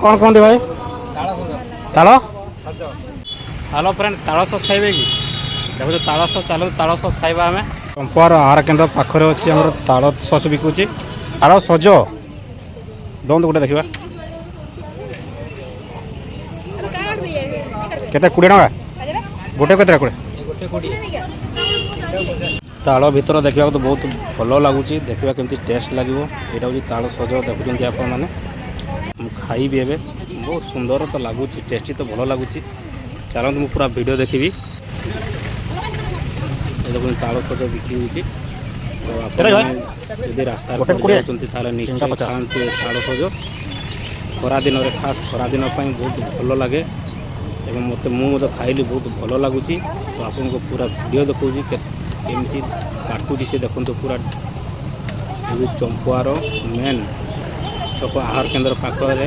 कौन कौन भाई ताल हेलो फ्रेंड ताल सस खाइबे कि देखो ताल सस चलो ताल सस खाइबा आम चंपार आहार केन्द्र पाखरे अच्छी आम ताल सस बिकुची ताल सज दौन गोटे देखा केते 20 टका गोटे केते ताल भीतर देखा तो बहुत भल लगुच देखा केमती टेस्ट लगे यहाँ हूँ ताल सज देखुं आप खाइबी ए बहुत सुंदर तो लगुच टेस्टी तो भल लगुच चलते मुझे पूरा वीडियो देखी देखो ताल सज बिक्री होती रास्ता निश्चय खाते ताल सज खरा दिन में खास खरा दिन बहुत भल लगे मत मुझे खाइली बहुत भल लगुच तो आपको पूरा वीडियो देखा केमती काटुची से देखो पूरा चंपुआर मेन छक आहार केन्द्र पाखरे